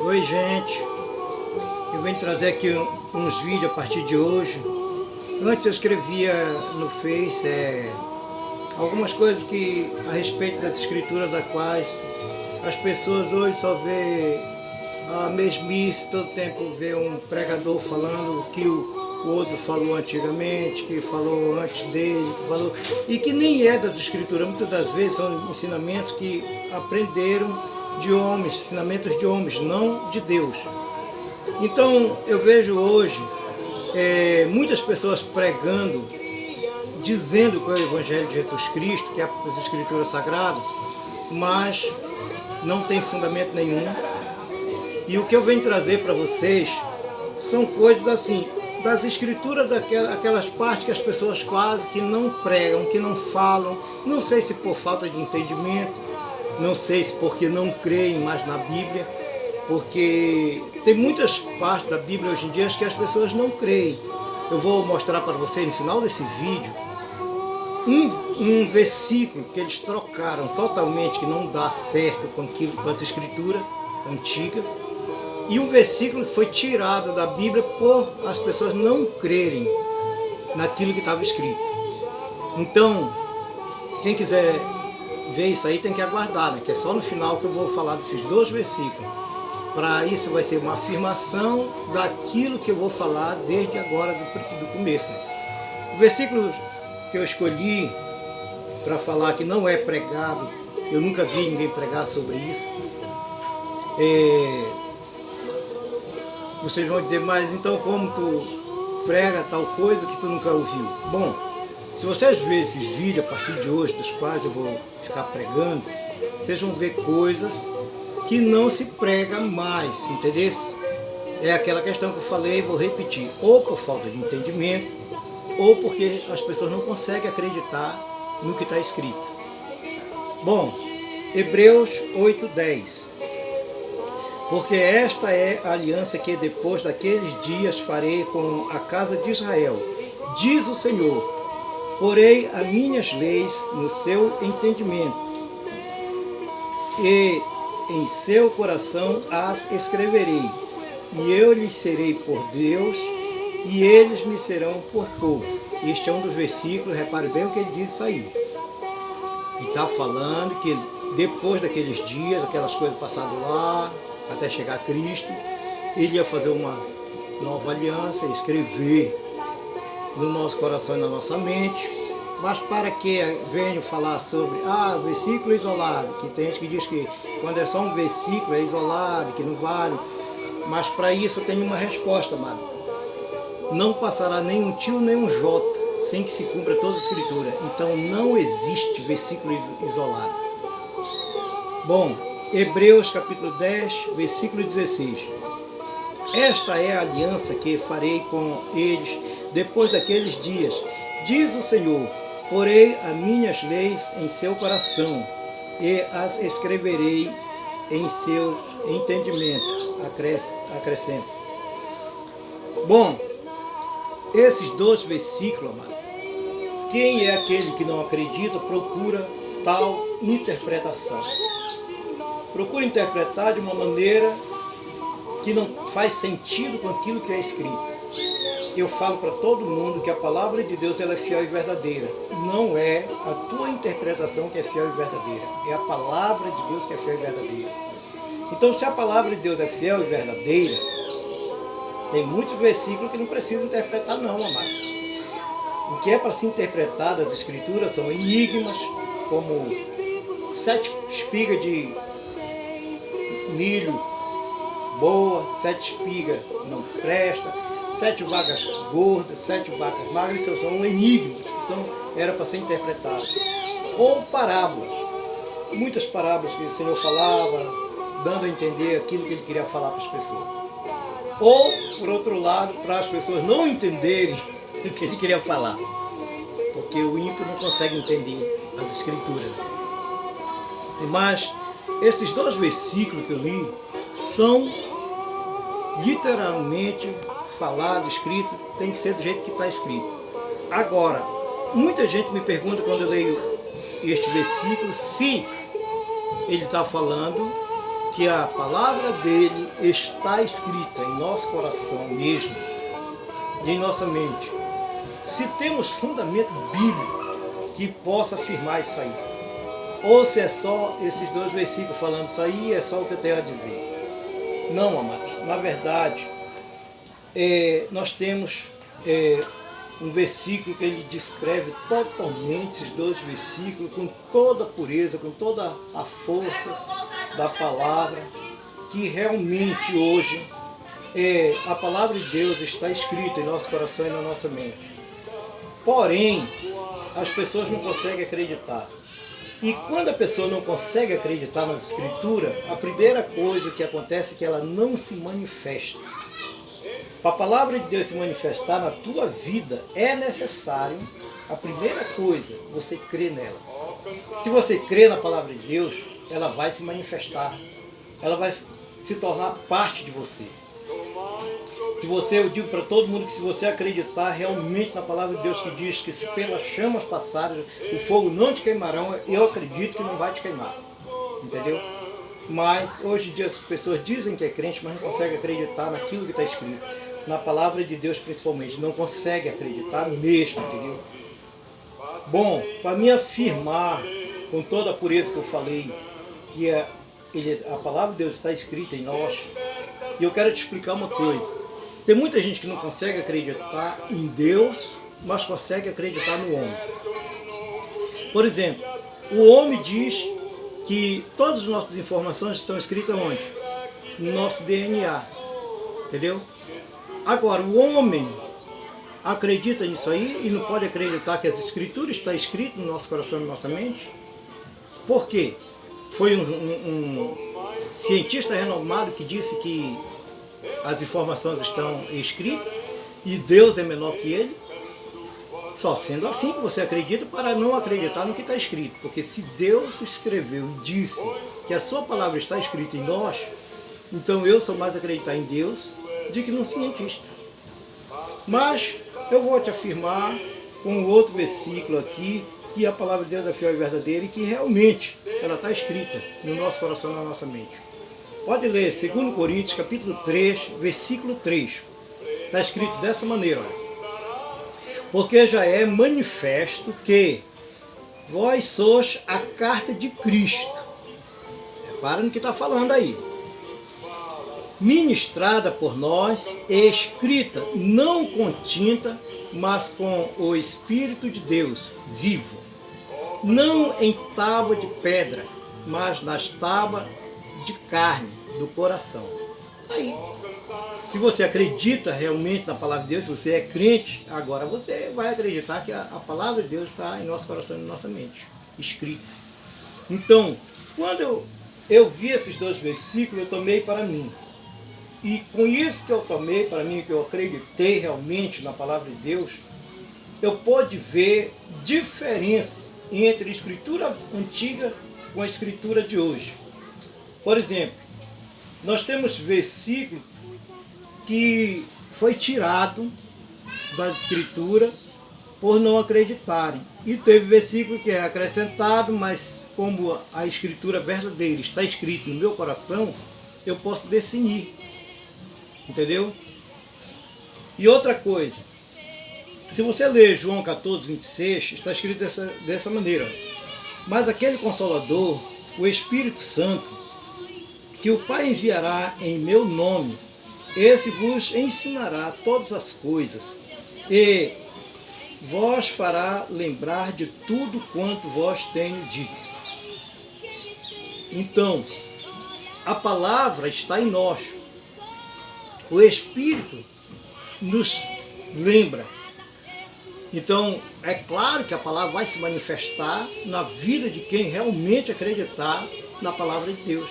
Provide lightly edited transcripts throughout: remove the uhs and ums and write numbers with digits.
Oi, gente. Eu venho trazer aqui uns vídeos a partir de hoje. Antes eu escrevia no Face algumas coisas a respeito das escrituras, das quais as pessoas hoje só vê a mesmice, todo tempo vê um pregador falando o que o outro falou antigamente, que falou antes dele, que falou, e que nem é das escrituras. Muitas das vezes são ensinamentos que aprenderam de homens, ensinamentos de homens, não de Deus. Então eu vejo hoje muitas pessoas pregando, dizendo que é o Evangelho de Jesus Cristo, que é as Escrituras Sagradas, mas não tem fundamento nenhum. E o que eu venho trazer para vocês são coisas assim, das Escrituras, aquelas partes que as pessoas quase que não pregam, que não falam, não sei se por falta de entendimento, não sei se porque não creem mais na Bíblia, porque tem muitas partes da Bíblia hoje em dia que as pessoas não creem. Eu vou mostrar para vocês no final desse vídeo um versículo que eles trocaram totalmente, que não dá certo com as escrituras antigas, e um versículo que foi tirado da Bíblia por as pessoas não crerem naquilo que estava escrito. Então, quem quiser ver isso aí tem que aguardar, né? Que é só no final que eu vou falar desses dois versículos. Para isso vai ser uma afirmação daquilo que eu vou falar desde agora, do começo, né? O versículo que eu escolhi para falar que não é pregado, eu nunca vi ninguém pregar sobre isso. Vocês vão dizer, mas então como tu prega tal coisa que tu nunca ouviu? Bom, se vocês verem esses vídeos a partir de hoje, dos quais eu vou ficar pregando, vocês vão ver coisas que não se prega mais, entendeu? É aquela questão que eu falei, vou repetir, ou por falta de entendimento, ou porque as pessoas não conseguem acreditar no que está escrito. Bom, Hebreus 8:10. Porque esta é a aliança que depois daqueles dias farei com a casa de Israel, diz o Senhor. Porei as minhas leis no seu entendimento, e em seu coração as escreverei, e eu lhes serei por Deus, e eles me serão por povo. Este é um dos versículos, repare bem o que ele diz isso aí. Ele está falando que depois daqueles dias, aquelas coisas passadas lá, até chegar a Cristo, ele ia fazer uma nova aliança, escrever no nosso coração e na nossa mente. Mas para que venho falar sobre versículo isolado, que tem gente que diz que quando é só um versículo é isolado, que não vale. Mas para isso eu tenho uma resposta, amado. Não passará nem um tio nem um jota sem que se cumpra toda a escritura. Então não existe versículo isolado. Bom, Hebreus capítulo 10, versículo 16. Esta é a aliança que farei com eles depois daqueles dias, diz o Senhor. Porei as minhas leis em seu coração e as escreverei em seu entendimento. Acrescento. Bom, esses dois versículos, amado, quem é aquele que não acredita procura tal interpretação. Procura interpretar de uma maneira que não faz sentido com aquilo que é escrito. Eu falo para todo mundo que a palavra de Deus ela é fiel e verdadeira. Não é a tua interpretação que é fiel e verdadeira. É a palavra de Deus que é fiel e verdadeira. Então, se a palavra de Deus é fiel e verdadeira, tem muitos versículos que não precisa interpretar não, amados. O que é para se interpretar das escrituras são enigmas, como 7 espigas de milho boa, 7 espigas não presta, 7 vacas gordas, 7 vacas magras, isso são enigmas que era para ser interpretados. Ou parábolas, muitas parábolas que o Senhor falava, dando a entender aquilo que ele queria falar para as pessoas. Ou, por outro lado, para as pessoas não entenderem o que ele queria falar, porque o ímpio não consegue entender as escrituras. Mas esses dois versículos que eu li são literalmente falado, escrito, tem que ser do jeito que está escrito. Agora, muita gente me pergunta quando eu leio este versículo se ele está falando que a palavra dele está escrita em nosso coração mesmo, e em nossa mente, se temos fundamento bíblico que possa afirmar isso aí, ou se é só esses 2 versículos falando isso aí, é só o que eu tenho a dizer. Não, amados, na verdade, nós temos um versículo que ele descreve totalmente, esses 2 versículos, com toda a pureza, com toda a força da palavra, que realmente hoje a palavra de Deus está escrita em nosso coração e na nossa mente. Porém, as pessoas não conseguem acreditar. E quando a pessoa não consegue acreditar nas Escrituras, a primeira coisa que acontece é que ela não se manifesta. Para a palavra de Deus se manifestar na tua vida, é necessário, a primeira coisa, você crer nela. Se você crer na palavra de Deus, ela vai se manifestar. Ela vai se tornar parte de você. Eu digo para todo mundo que se você acreditar realmente na palavra de Deus que diz que se pelas chamas passarem, o fogo não te queimarão, eu acredito que não vai te queimar. Entendeu? Mas hoje em dia as pessoas dizem que é crente, mas não conseguem acreditar naquilo que está escrito. Na palavra de Deus principalmente, não conseguem acreditar mesmo, entendeu? Bom, para me afirmar com toda a pureza que eu falei, que a palavra de Deus está escrita em nós, e eu quero te explicar uma coisa. Tem muita gente que não consegue acreditar em Deus, mas consegue acreditar no homem. Por exemplo, o homem diz que todas as nossas informações estão escritas onde? No nosso DNA. Entendeu? Agora, o homem acredita nisso aí e não pode acreditar que as escrituras estão escritas no nosso coração e na nossa mente. Por quê? Foi um cientista renomado que disse que as informações estão escritas e Deus é menor que ele. Só sendo assim que você acredita para não acreditar no que está escrito. Porque se Deus escreveu e disse que a sua palavra está escrita em nós, então eu sou mais acreditar em Deus do que num cientista. Mas eu vou te afirmar com outro versículo aqui, que a palavra de Deus é fiel e verdadeira e que realmente ela está escrita no nosso coração e na nossa mente. Pode ler 2 Coríntios capítulo 3, versículo 3. Está escrito dessa maneira: porque já é manifesto que vós sois a carta de Cristo. Repara no que está falando aí. Ministrada por nós, escrita não com tinta, mas com o Espírito de Deus vivo. Não em tábua de pedra, mas nas tábuas de carne do coração. Aí, se você acredita realmente na palavra de Deus, se você é crente, agora você vai acreditar que a palavra de Deus está em nosso coração e na nossa mente, escrita. Então, quando eu vi esses 2 versículos, eu tomei para mim. E com isso que eu tomei para mim, que eu acreditei realmente na palavra de Deus, eu pude ver diferença entre a escritura antiga com a escritura de hoje. Por exemplo, nós temos versículo que foi tirado das escrituras por não acreditarem. E teve versículo que é acrescentado, mas como a escritura verdadeira está escrita no meu coração, eu posso discernir. Entendeu? E outra coisa, se você ler João 14, 26, está escrito dessa maneira: mas aquele Consolador, o Espírito Santo, que o Pai enviará em meu nome, esse vos ensinará todas as coisas, e vos fará lembrar de tudo quanto vos tenho dito. Então, a palavra está em nós. O Espírito nos lembra. Então, é claro que a palavra vai se manifestar na vida de quem realmente acreditar na palavra de Deus.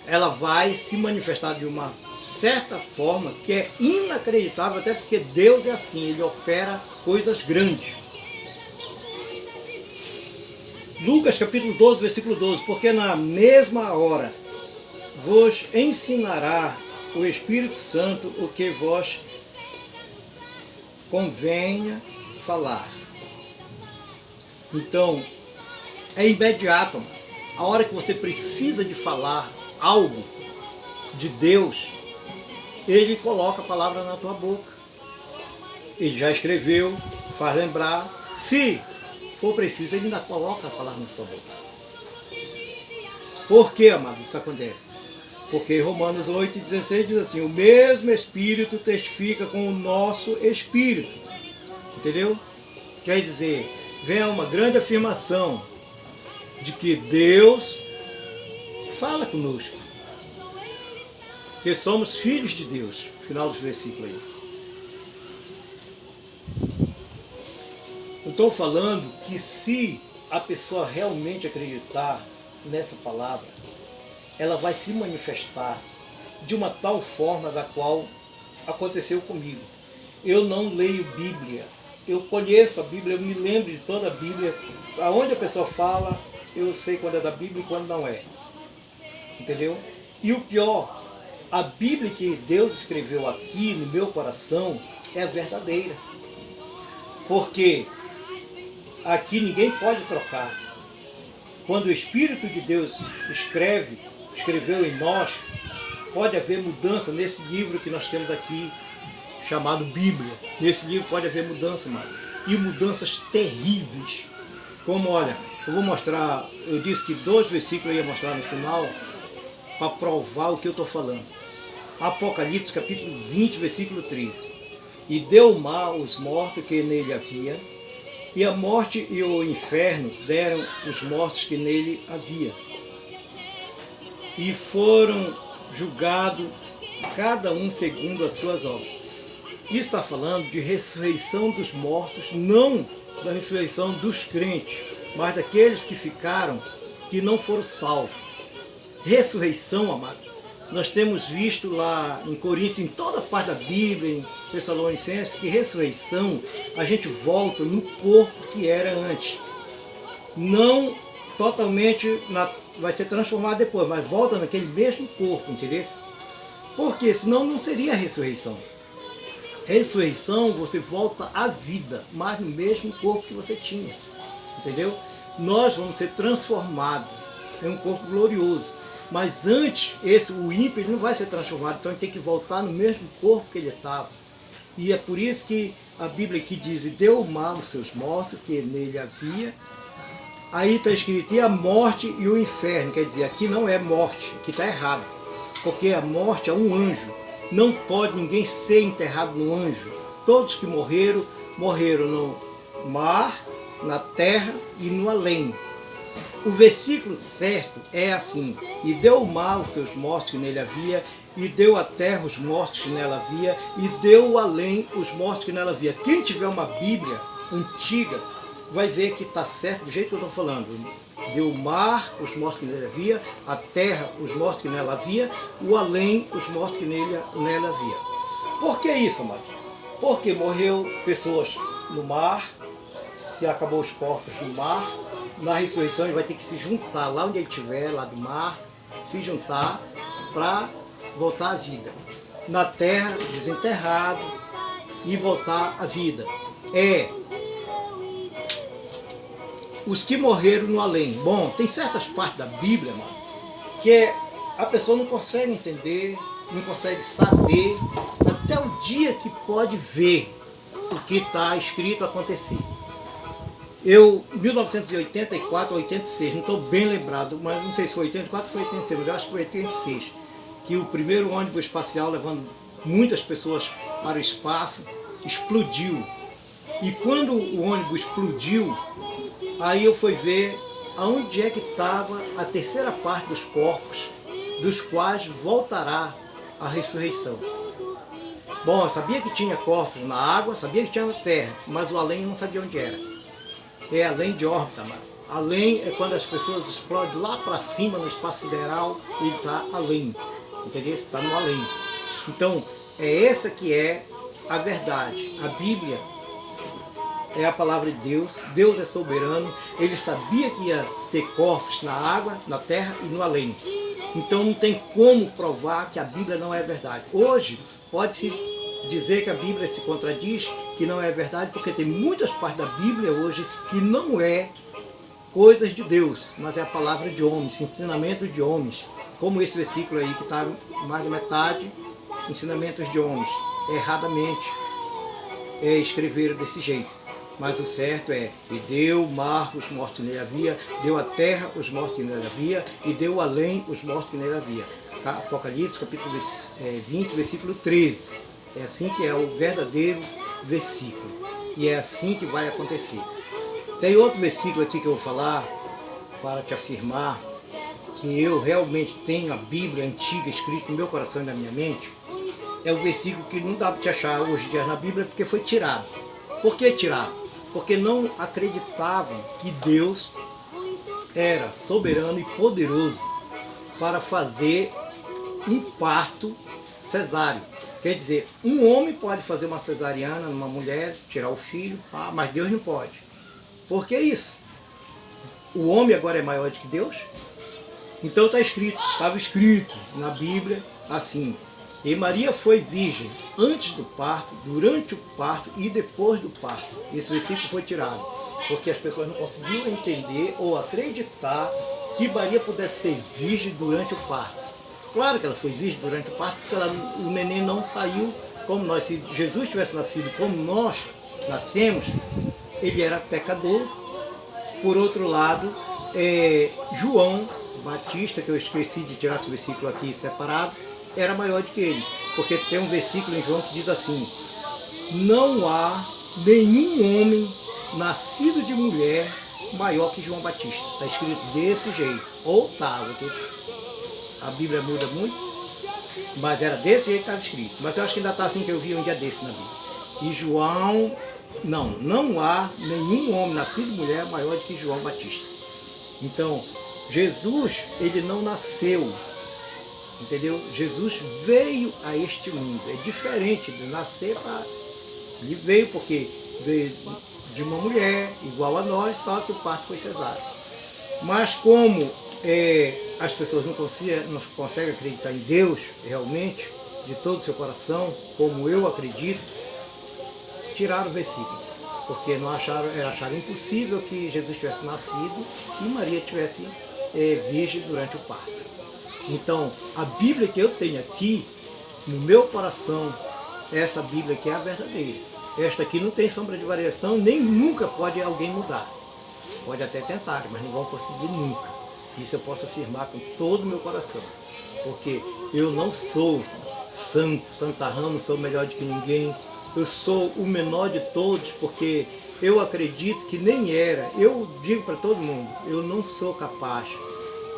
Ela vai se manifestar de uma certa forma que é inacreditável, até porque Deus é assim, Ele opera coisas grandes. Lucas capítulo 12, versículo 12: porque na mesma hora vos ensinará o Espírito Santo o que vos convenha falar. Então, é imediato. A hora que você precisa de falar algo de Deus, Ele coloca a palavra na tua boca. Ele já escreveu, faz lembrar. Se for preciso, Ele ainda coloca a palavra na tua boca. Por que, amado, isso acontece? Porque Romanos 8,16 diz assim: o mesmo Espírito testifica com o nosso Espírito. Entendeu? Quer dizer, vem uma grande afirmação de que Deus fala conosco. Que somos filhos de Deus. Final do versículo aí. Eu estou falando que se a pessoa realmente acreditar nessa palavra, ela vai se manifestar de uma tal forma da qual aconteceu comigo. Eu não leio Bíblia, eu conheço a Bíblia, eu me lembro de toda a Bíblia. Aonde a pessoa fala, eu sei quando é da Bíblia e quando não é. Entendeu? E o pior, a Bíblia que Deus escreveu aqui no meu coração é verdadeira. Porque aqui ninguém pode trocar. Quando o Espírito de Deus escreveu em nós, pode haver mudança nesse livro que nós temos aqui, chamado Bíblia. Nesse livro pode haver mudança, mano. E mudanças terríveis. Como, olha, eu vou mostrar, eu disse que 2 versículos eu ia mostrar no final, para provar o que eu estou falando. Apocalipse, capítulo 20, versículo 13. E deu o mar os mortos que nele havia, e a morte e o inferno deram os mortos que nele havia. E foram julgados cada um segundo as suas obras. Isso está falando de ressurreição dos mortos, não da ressurreição dos crentes, mas daqueles que ficaram, que não foram salvos. Ressurreição, amados. Nós temos visto lá em Coríntios, em toda parte da Bíblia, em Tessalonicenses, que ressurreição, a gente volta no corpo que era antes. Não totalmente, vai ser transformado depois, mas volta naquele mesmo corpo, entendeu? Porque senão não seria ressurreição. Ressurreição, você volta à vida, mas no mesmo corpo que você tinha. Entendeu? Nós vamos ser transformados em um corpo glorioso. Mas antes, o ímpio ele não vai ser transformado, então ele tem que voltar no mesmo corpo que ele estava. E é por isso que a Bíblia aqui diz: e deu o mar os seus mortos, que nele havia. Aí está escrito: e a morte e o inferno. Quer dizer, aqui não é morte, aqui está errado. Porque a morte é um anjo. Não pode ninguém ser enterrado no anjo. Todos que morreram, morreram no mar, na terra e no além. O versículo certo é assim: e deu o mar os seus mortos que nele havia, e deu a terra os mortos que nela havia, e deu o além os mortos que nela havia. Quem tiver uma Bíblia antiga vai ver que está certo do jeito que eu estou falando. Deu o mar os mortos que nele havia, a terra os mortos que nela havia, o além os mortos que nela havia. Por que isso, amado? Porque morreu pessoas no mar, se acabou os corpos no mar. Na ressurreição ele vai ter que se juntar lá onde ele estiver, lá do mar, se juntar para voltar à vida. Na terra, desenterrado e voltar à vida. Os que morreram no além. Bom, tem certas partes da Bíblia, mano, que a pessoa não consegue entender, não consegue saber, até o dia que pode ver o que está escrito acontecer. 1984 ou 86, não estou bem lembrado, mas não sei se foi 84 ou foi 86, mas eu acho que foi 86, que o primeiro ônibus espacial levando muitas pessoas para o espaço explodiu. E quando o ônibus explodiu, aí eu fui ver aonde é que estava a terceira parte dos corpos, dos quais voltará a ressurreição. Bom, eu sabia que tinha corpos na água, sabia que tinha na terra, mas o além eu não sabia onde era. É além de órbita, mano. Além é quando as pessoas explodem lá para cima no espaço sideral e está além. Entendeu? Está no além. Então, é essa que é a verdade. A Bíblia é a palavra de Deus. Deus é soberano. Ele sabia que ia ter corpos na água, na terra e no além. Então não tem como provar que a Bíblia não é verdade. Hoje pode-se dizer que a Bíblia se contradiz, que não é verdade, porque tem muitas partes da Bíblia hoje que não é coisas de Deus, mas é a palavra de homens, ensinamentos de homens, como esse versículo aí que está mais da metade, ensinamentos de homens, erradamente escreveram desse jeito. Mas o certo é, e deu o mar os mortos que nele havia, deu a terra os mortos que nele havia, e deu além os mortos que nele havia. Apocalipse, capítulo 20, versículo 13. É assim que é o verdadeiro versículo. E é assim que vai acontecer. Tem outro versículo aqui que eu vou falar para te afirmar que eu realmente tenho a Bíblia antiga escrita no meu coração e na minha mente. É o versículo que não dá para te achar hoje em dia na Bíblia porque foi tirado. Por que tirado? Porque não acreditavam que Deus era soberano e poderoso para fazer um parto cesáreo. Quer dizer, um homem pode fazer uma cesariana numa mulher, tirar o filho, mas Deus não pode. Por que isso? O homem agora é maior do que Deus? Então estava escrito na Bíblia assim: e Maria foi virgem antes do parto, durante o parto e depois do parto. Esse versículo foi tirado, porque as pessoas não conseguiam entender ou acreditar que Maria pudesse ser virgem durante o parto. Claro que ela foi virgem durante o parto, porque o neném não saiu como nós. Se Jesus tivesse nascido como nós nascemos, ele era pecador. Por outro lado, João Batista, que eu esqueci de tirar esse versículo aqui separado, era maior do que ele, porque tem um versículo em João que diz assim: não há nenhum homem nascido de mulher maior que João Batista. Está escrito desse jeito. Ou estava, a Bíblia muda muito, mas era desse jeito que estava escrito. Mas eu acho que ainda está assim, que eu vi um dia desse na Bíblia. E João, não há nenhum homem nascido de mulher maior do que João Batista. Então, Jesus, ele não nasceu, entendeu? Jesus veio a este mundo. É diferente de nascer para... Ele veio porque veio de uma mulher igual a nós, só que o parto foi cesáreo. Mas como as pessoas não conseguem acreditar em Deus realmente, de todo o seu coração, como eu acredito, tiraram o versículo, porque não acharam impossível que Jesus tivesse nascido e Maria tivesse virgem durante o parto. Então, a Bíblia que eu tenho aqui, no meu coração, essa Bíblia que é a verdadeira. Esta aqui não tem sombra de variação, nem nunca pode alguém mudar. Pode até tentar, mas não vão conseguir nunca. Isso eu posso afirmar com todo o meu coração. Porque eu não sou santarrão, não sou melhor do que ninguém. Eu sou o menor de todos, porque eu acredito que nem era. Eu digo para todo mundo, eu não sou capaz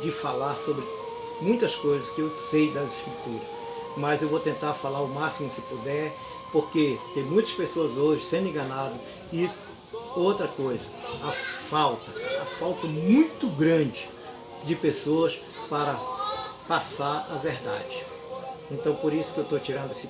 de falar sobre muitas coisas que eu sei das Escrituras. Mas eu vou tentar falar o máximo que puder, porque tem muitas pessoas hoje sendo enganadas. E outra coisa, a falta muito grande de pessoas para passar a verdade. Então por isso que eu estou tirando esse